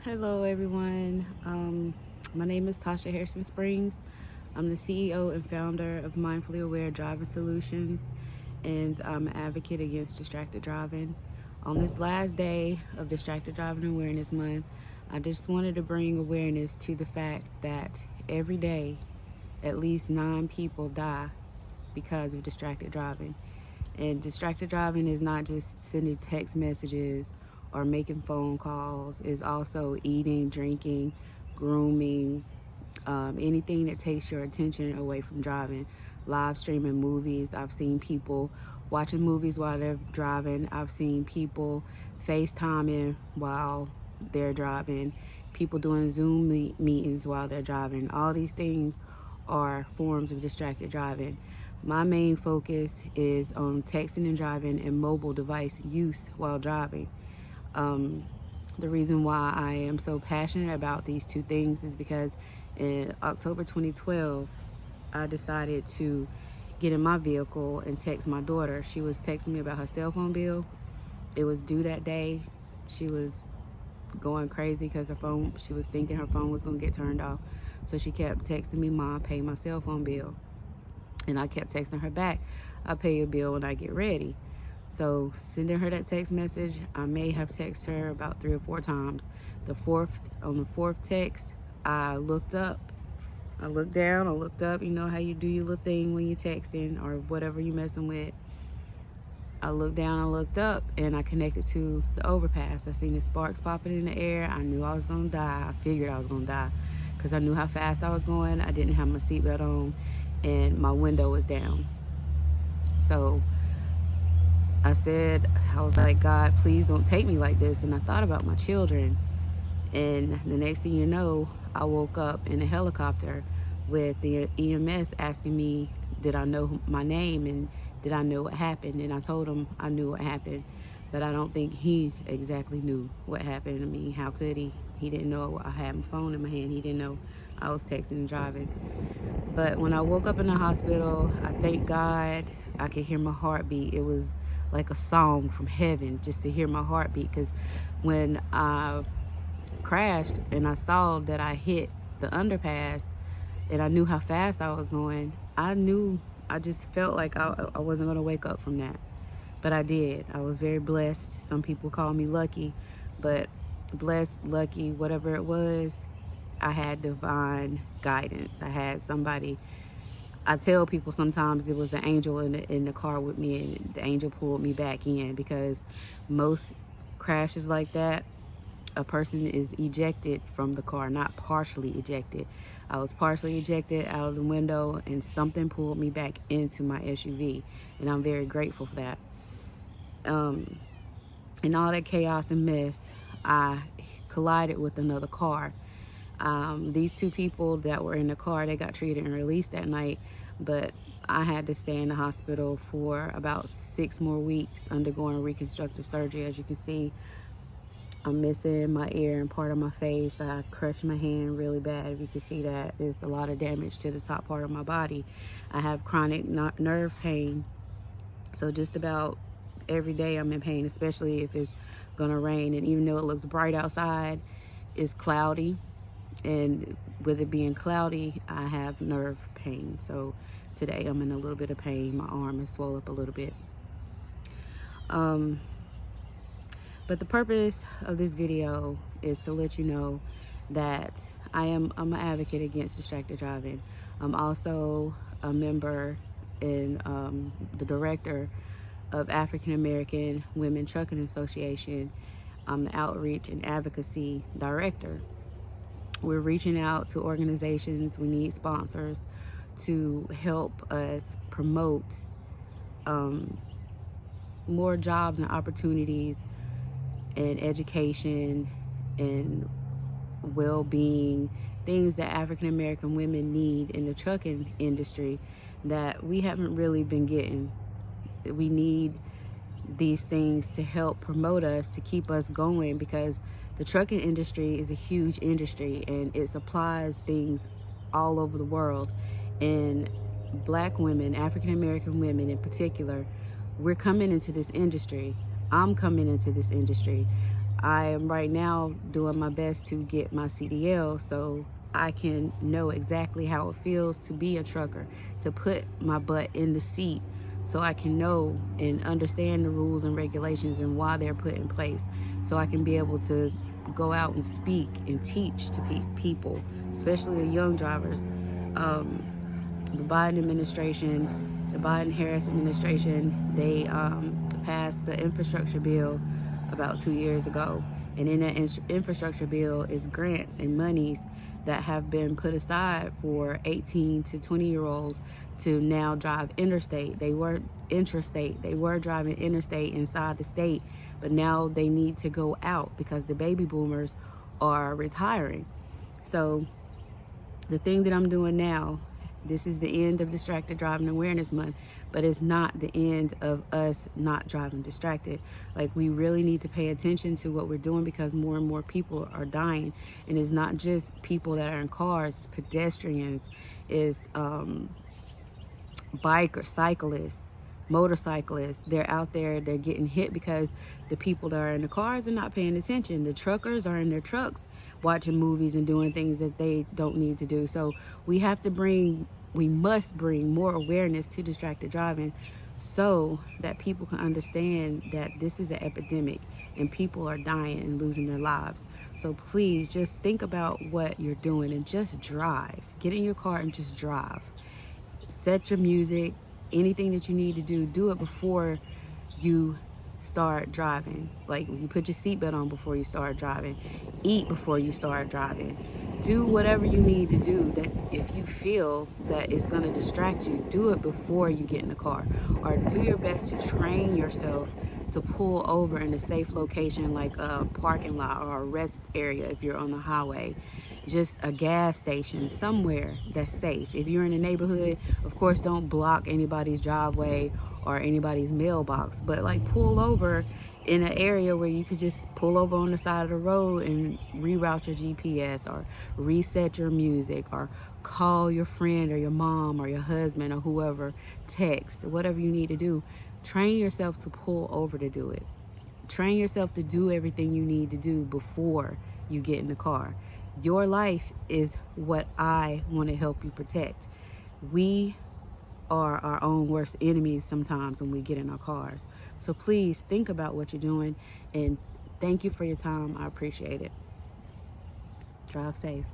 Hello, everyone. My name is Tasha Harrison Springs. I'm the CEO and founder of Mindfully Aware Driving Solutions, and I'm an advocate against distracted driving. On this last day of Distracted Driving Awareness Month, I just wanted to bring awareness to the fact that every day, at least 9 people die because of distracted driving. And distracted driving is not just sending text messages or making phone calls, it's also eating, drinking, grooming, anything that takes your attention away from driving. Live streaming movies. I've seen people watching movies while they're driving. I've seen people FaceTiming while they're driving. People doing Zoom meetings while they're driving. All these things are forms of distracted driving. My main focus is on texting and driving and mobile device use while driving. The reason why I am so passionate about these two things is because in October 2012, I decided to get in my vehicle and text my daughter. She was texting me about her cell phone bill. It was due that day. She was going crazy because she was thinking her phone was going to get turned off. So she kept texting me, "Mom, pay my cell phone bill." And I kept texting her back, "I'll pay your bill when I get ready." So sending her that text message, I may have texted her about 3 or 4 times. On the fourth text, I looked up. I looked down, I looked up. You know how you do your little thing when you're texting or whatever you messing with. I looked down, I looked up, and I connected to the overpass. I seen the sparks popping in the air. I knew I was gonna die. I figured I was gonna die because I knew how fast I was going. I didn't have my seatbelt on, and my window was down. So I was like, "God, please don't take me like this." And I thought about my children. And the next thing you know, I woke up in a helicopter with the EMS asking me, did I know my name and did I know what happened? And I told him I knew what happened, but I don't think he exactly knew what happened to me. How could he? He didn't know I had my phone in my hand. He didn't know I was texting and driving. But when I woke up in the hospital, I thank God I could hear my heartbeat. It was like a song from heaven just to hear my heartbeat, because when I crashed and I saw that I hit the underpass and I knew how fast I was going, I just felt like I wasn't going to wake up from that. But I did. I was very blessed. Some people call me lucky, but blessed, lucky, whatever it was, I had divine guidance. I had somebody. I tell people sometimes it was an angel in the car with me, and the angel pulled me back in, because most crashes like that, a person is ejected from the car, not partially ejected. I was partially ejected out of the window, and something pulled me back into my SUV, and I'm very grateful for that. In all that chaos and mess, I collided with another car. These 2 people that were in the car, they got treated and released that night, but I had to stay in the hospital for about 6 more weeks undergoing reconstructive surgery. As you can see, I'm missing my ear and part of my face. I crushed my hand really bad. If you can see that, there's a lot of damage to the top part of my body. I have chronic nerve pain. So just about every day I'm in pain, especially if it's gonna rain. And even though it looks bright outside, it's cloudy. And with it being cloudy, I have nerve pain. So today I'm in a little bit of pain. My arm is swollen up a little bit. But the purpose of this video is to let you know that I'm an advocate against distracted driving. I'm also a member and the director of African American Women Trucking Association. I'm the outreach and advocacy director. We're reaching out to organizations. We need sponsors to help us promote more jobs and opportunities and education and well-being, things that African American women need in the trucking industry that we haven't really been getting. We need these things to help promote us, to keep us going, because the trucking industry is a huge industry and it supplies things all over the world. And Black women, African American women in particular, we're coming into this industry. I'm coming into this industry. I am right now doing my best to get my CDL so I can know exactly how it feels to be a trucker, to put my butt in the seat so I can know and understand the rules and regulations and why they're put in place, so I can be able to go out and speak and teach to people, especially the young drivers. The Biden administration, the Biden-Harris administration, they passed the infrastructure bill about 2 years ago. And in that infrastructure bill is grants and monies that have been put aside for 18 to 20-year-olds to now drive interstate. They were intrastate. They were driving interstate inside the state, but now they need to go out because the baby boomers are retiring. So the thing that I'm doing now, this is the end of Distracted Driving Awareness Month, but it's not the end of us not driving distracted. Like, we really need to pay attention to what we're doing because more and more people are dying. And it's not just people that are in cars, it's pedestrians, it's bike or cyclists, motorcyclists. They're out there, they're getting hit because the people that are in the cars are not paying attention. The truckers are in their trucks watching movies and doing things that they don't need to do. So we must bring more awareness to distracted driving so that people can understand that this is an epidemic and people are dying and losing their lives. So please just think about what you're doing and just drive. Get in your car and just drive. Set your music, anything that you need to do it before you start driving. Like, you put your seatbelt on before you start driving. Eat before you start driving. Do whatever you need to do that if you feel that it's going to distract you, do it before you get in the car. Or do your best to train yourself to pull over in a safe location like a parking lot or a rest area if you're on the highway. Just a gas station, somewhere that's safe. If you're in a neighborhood, of course, don't block anybody's driveway or anybody's mailbox, but like pull over in an area where you could just pull over on the side of the road and reroute your GPS or reset your music or call your friend or your mom or your husband or whoever, text, whatever you need to do. Train yourself to pull over to do it. Train yourself to do everything you need to do before you get in the car. Your life is what I want to help you protect. We are our own worst enemies sometimes when we get in our cars. So please think about what you're doing, and thank you for your time. I appreciate it. Drive safe.